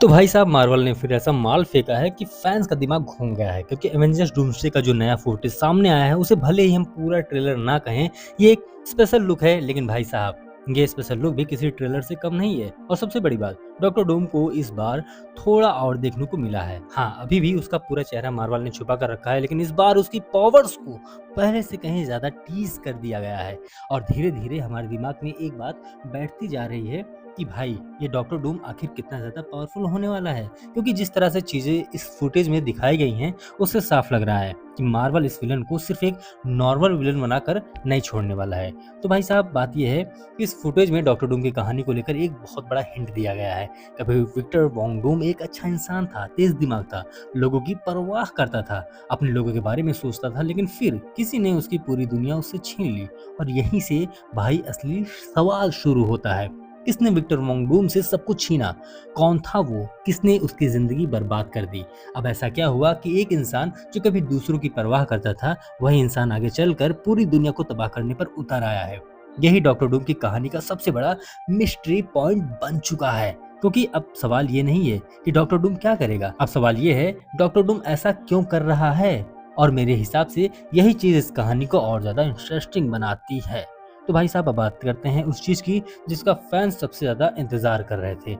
तो भाई साहब मार्वल ने फिर ऐसा माल फेंका है कि फैंस का दिमाग घूम गया है क्योंकि एवेंजर्स डूम्सडे का जो नया फुटेज सामने आया है उसे भले ही हम पूरा ट्रेलर ना कहें, ये एक स्पेशल लुक है, लेकिन भाई साहब ये स्पेशल लुक भी किसी ट्रेलर से कम नहीं है। और सबसे बड़ी बात, डॉक्टर डूम को इस बार थोड़ा और देखने को मिला है। हाँ, अभी भी उसका पूरा चेहरा मार्वल ने छुपा कर रखा है, लेकिन इस बार उसकी पावर्स को पहले से कहीं ज्यादा टीज कर दिया गया है। और धीरे धीरे हमारे दिमाग में एक बात बैठती जा रही है कि भाई ये डॉक्टर डूम आखिर कितना ज़्यादा पावरफुल होने वाला है, क्योंकि जिस तरह से चीज़ें इस फुटेज में दिखाई गई हैं उससे साफ लग रहा है कि मार्वल इस विलन को सिर्फ एक नॉर्मल विलन बनाकर नहीं छोड़ने वाला है। तो भाई साहब बात यह है कि इस फुटेज में डॉक्टर डूम की कहानी को लेकर एक बहुत बड़ा हिंट दिया गया है। कभी विक्टर वॉन्ग डूम एक अच्छा इंसान था, तेज दिमाग था, लोगों की परवाह करता था, अपने लोगों के बारे में सोचता था, लेकिन फिर किसी ने उसकी पूरी दुनिया उससे छीन ली। और यहीं से भाई असली सवाल शुरू होता है, किसने विक्टर वोंगडूम से सब कुछ छीना? कौन था वो? किसने उसकी जिंदगी बर्बाद कर दी? अब ऐसा क्या हुआ कि एक इंसान जो कभी दूसरों की परवाह करता था, वही इंसान आगे चलकर पूरी दुनिया को तबाह करने पर उतर आया है। यही डॉक्टर डूम की कहानी का सबसे बड़ा मिस्ट्री पॉइंट बन चुका है। क्योंकि अब सवाल ये नहीं है कि डॉक्टर डूम क्या करेगा, अब सवाल ये है डॉक्टर डूम ऐसा क्यों कर रहा है। और मेरे हिसाब से यही चीज इस कहानी को और ज्यादा इंटरेस्टिंग बनाती है। तो भाई साहब अब बात करते हैं उस चीज की जिसका फैंस सबसे ज्यादा इंतजार कर रहे थे,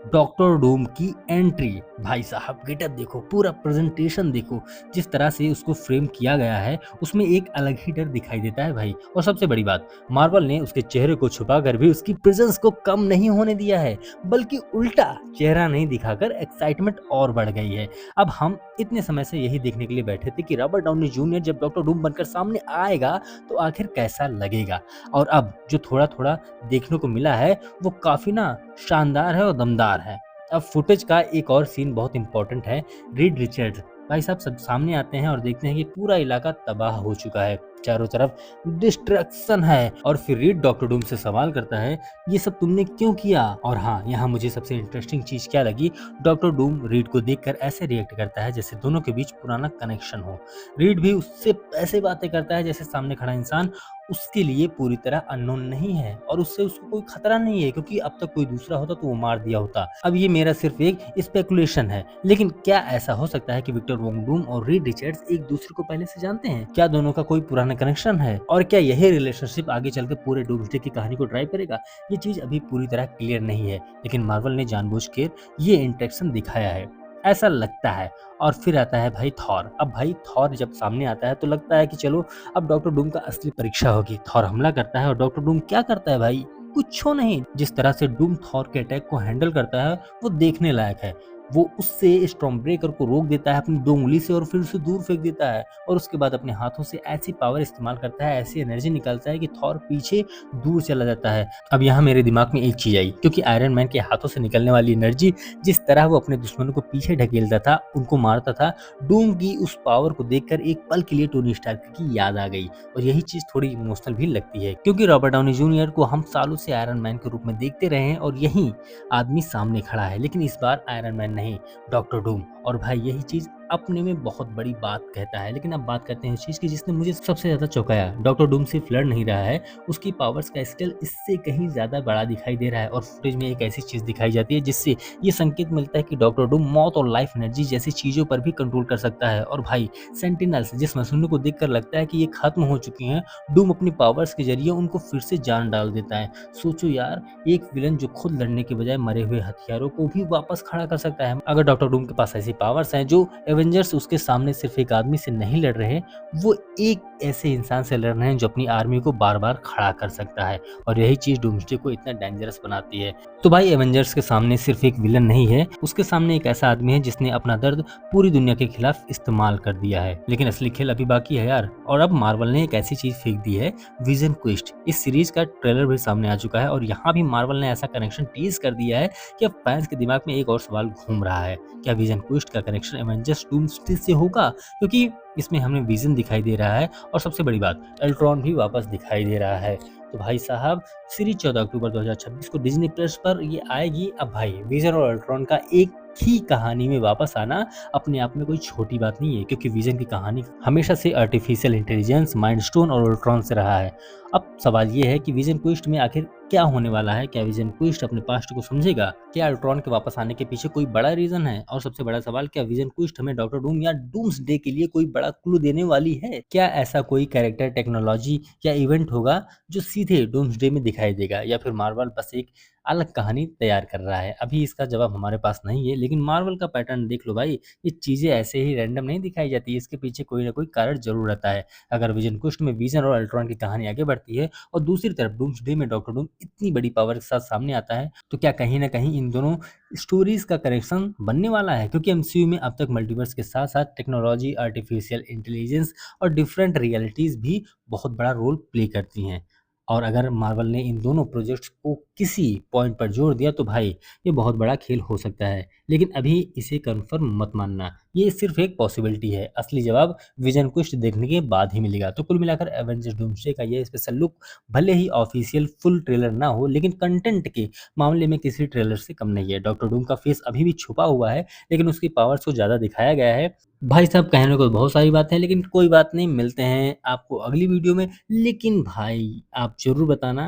डॉक्टर डूम की एंट्री। भाई साहब गेटअप देखो, पूरा प्रेजेंटेशन देखो, जिस तरह से उसको फ्रेम किया गया है उसमें एक अलग ही डर दिखाई देता है भाई। और सबसे बड़ी बात, मार्वल ने उसके चेहरे को छुपाकर भी उसकी प्रेजेंस को कम नहीं होने दिया है, बल्कि उल्टा चेहरा नहीं दिखाकर एक्साइटमेंट और बढ़ गई है। अब हम इतने समय से यही देखने के लिए बैठे थे कि रॉबर्ट डाउनी जूनियर जब डॉक्टर डूम बनकर सामने आएगा तो आखिर कैसा लगेगा। और अब जो थोड़ा थोड़ा देखने को मिला है वो काफी ना शानदार है और दमदार है। अब फुटेज का एक और सीन बहुत इंपॉर्टेंट है, रीड रिचर्ड्स भाई साहब सब सामने आते हैं और देखते हैं कि पूरा इलाका तबाह हो चुका है, चारों तरफ डिस्ट्रक्शन है। और फिर रीड डॉक्टर डूम से सवाल करता है, ये सब तुमने क्यों किया? और हाँ, यहाँ मुझे सबसे इंटरेस्टिंग चीज क्या लगी, डॉक्टर डूम रीड को देखकर ऐसे रिएक्ट करता है जैसे दोनों के बीच पुराना कनेक्शन हो। रीड भी उससे ऐसे बातें करता है जैसे सामने खड़ा इंसान उसके लिए पूरी तरह अननोन नहीं है और उससे उसको कोई खतरा नहीं है, क्योंकि अब तक कोई दूसरा होता तो वो मार दिया होता। अब ये मेरा सिर्फ एक स्पेकुलेशन है, लेकिन क्या ऐसा हो सकता है कि विक्टर वोंगडूम और रीड रिचर्ड्स एक दूसरे को पहले से जानते हैं? क्या दोनों का कोई पुराना कनेक्शन है? और क्या यही रिलेशनशिप आगे चलकर पूरे डूम्सडे की कहानी को ड्राइव करेगा? ये चीज अभी पूरी तरह क्लियर नहीं है, लेकिन मार्वल ने जानबूझकर ये इंटरेक्शन दिखाया है, ऐसा लगता है। और फिर आता है भाई थॉर। अब भाई थॉर जब सामने आता है तो लगता है कि चलो अब डॉक्टर डूम का असली परीक्षा होगी। थॉर हमला करता है और डॉक्टर डूम क्या करता है भाई, कुछ नहीं। जिस तरह से डूम थॉर के अटैक को हैंडल करता है वो देखने लायक है। वो उससे स्टॉर्म ब्रेकर को रोक देता है अपनी दो उंगली से और फिर उसे दूर फेंक देता है, और उसके बाद अपने हाथों से ऐसी पावर इस्तेमाल करता है, ऐसी एनर्जी निकालता है कि थॉर पीछे दूर चला जाता है। अब यहाँ मेरे दिमाग में एक चीज आई, क्योंकि आयरन मैन के हाथों से निकलने वाली एनर्जी, जिस तरह वो अपने दुश्मनों को पीछे ढकेलता था, उनको मारता था, डूम की उस पावर को देखकर एक पल के लिए टोनी स्टार्क की याद आ गई। और यही चीज थोड़ी इमोशनल भी लगती है, क्योंकि रॉबर्ट डाउनी जूनियर को हम सालों से आयरन मैन के रूप में देखते रहे हैं और यही आदमी सामने खड़ा है, लेकिन इस बार आयरन मैन नहीं, डॉक्टर डूम। और भाई यही चीज अपने में बहुत बड़ी बात कहता है। लेकिन अब बात करते हैं इस चीज की जिसने मुझे सबसे ज्यादा चौंकाया, डॉक्टर डूम सिर्फ लड़ नहीं रहा है, उसकी पावर्स का स्केल इससे कहीं ज्यादा बड़ा दिखाई दे रहा है। और फुटेज में एक ऐसी चीज दिखाई जाती है जिससे ये संकेत मिलता है कि डॉक्टर डूम मौत और लाइफ एनर्जी जैसी चीजों पर भी कंट्रोल कर सकता है। और भाई सेंटिनल्स जिस मशीनों को देखकर लगता है कि ये खत्म हो चुकी हैं, डूम अपनी पावर्स के जरिए उनको फिर से जान डाल देता है। सोचो यार, एक विलन जो खुद लड़ने के बजाय मरे हुए हथियारों को भी वापस खड़ा कर सकता है। अगर डॉक्टर डूम के पास ऐसी पावर्स हैं, जो एवेंजर्स उसके सामने सिर्फ एक आदमी से नहीं लड़ रहे, वो एक ऐसे इंसान से लड़ रहे हैं जो अपनी आर्मी को बार बार खड़ा कर सकता है। और यही चीज डूम्सडे को इतना डेंजरस बनाती है। तो भाई एवेंजर्स के सामने सिर्फ एक विलन नहीं है, उसके सामने एक ऐसा आदमी है जिसने अपना दर्द पूरी दुनिया के खिलाफ इस्तेमाल कर दिया है। लेकिन असली खेल अभी बाकी है यार। और अब मार्वल ने एक ऐसी चीज फेंक दी है, विजन क्वेस्ट। इस सीरीज का ट्रेलर भी सामने आ चुका है और यहाँ भी मार्वल ने ऐसा कनेक्शन टीज कर दिया है कि अब फैंस के दिमाग में एक और सवाल घूम रहा है, क्या विजन क्वेस्ट का कनेक्शन एवेंजर्स डूम्सडे से होगा? क्योंकि इसमें हमें विजन दिखाई दे रहा है और सबसे बड़ी बात, अल्ट्रॉन भी वापस दिखाई दे रहा है। तो भाई साहब सीरीज 14 अक्टूबर 2026 को डिज्नी प्लस पर ये आएगी। अब भाई विजन और अल्ट्रॉन का एक ही कहानी में वापस आना अपने आप में कोई छोटी बात नहीं है, क्योंकि विजन की कहानी हमेशा से आर्टिफिशियल इंटेलिजेंस, माइंड स्टोन और अल्ट्रॉन से रहा है। अब सवाल ये है कि विजन क्वेस्ट में आखिर क्या होने वाला है? क्या विज़न क्विस्ट अपने पास्ट को समझेगा? क्या अल्ट्रॉन के वापस आने के पीछे कोई बड़ा रीज़न है? और सबसे बड़ा सवाल, क्या विज़न क्विस्ट हमें डॉक्टर डूम या डूम्सडे के लिए कोई बड़ा क्लू देने वाली है? क्या ऐसा कोई कैरेक्टर, टेक्नोलॉजी या इवेंट होगा जो सीधे डूम्सडे में दिखाई देगा, या फिर मार्वल बस एक अलग कहानी तैयार कर रहा है? अभी इसका जवाब हमारे पास नहीं है, लेकिन मार्वल का पैटर्न देख लो भाई, ये चीज़ें ऐसे ही रैंडम नहीं दिखाई जाती, इसके पीछे कोई ना कोई कारण ज़रूर रहता है। अगर विज़न क्विस्ट में विज़न और अल्ट्रॉन की कहानी आगे बढ़ती है और दूसरी तरफ डूम्सडे में डॉक्टर डूम इतनी बड़ी पावर के साथ सामने आता है, तो क्या कहीं न कहीं इन दोनों स्टोरीज़ का कनेक्शन बनने वाला है? क्योंकि एमसीयू में अब तक मल्टीवर्स के साथ-साथ टेक्नोलॉजी, आर्टिफिशियल इंटेलिजेंस और डिफरेंट रियलिटीज़ भी बहुत बड़ा रोल प्ले करती हैं। और अगर मार्वल ने इन दोनों प्रोजेक्ट्स को किसी पॉइंट पर जोड़ दिया, तो भाई ये बहुत बड़ा खेल हो सकता है। लेकिन अभी इसे कन्फर्म मत मानना, ये सिर्फ़ एक पॉसिबिलिटी है। असली जवाब विज़न क्विस्ट देखने के बाद ही मिलेगा। तो कुल मिलाकर एवेंजर्स डूम्सडे का ये स्पेशल लुक भले ही ऑफ़िशियल फुल ट्रेलर ना हो, लेकिन कंटेंट के मामले में किसी ट्रेलर से कम नहीं है। डॉक्टर डूम का फेस अभी भी छुपा हुआ है, लेकिन उसकी पावर्स को ज़्यादा दिखाया गया है। भाई साहब, कहने को बहुत सारी बातें हैं, लेकिन कोई बात नहीं, मिलते हैं आपको अगली वीडियो में। लेकिन भाई आप ज़रूर बताना,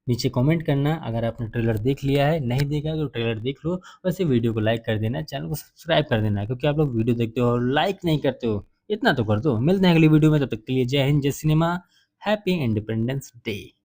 नीचे कमेंट करना, अगर आपने ट्रेलर देख लिया है, नहीं देखा है तो ट्रेलर देख लो। वैसे वीडियो को लाइक कर देना, चैनल को सब्सक्राइब कर देना, क्योंकि आप लोग वीडियो देखते हो और लाइक नहीं करते हो, इतना तो कर दो। मिलते हैं अगली वीडियो में, तब तक के लिए जय हिंद, जय सिनेमा, हैप्पी इंडिपेंडेंस डे।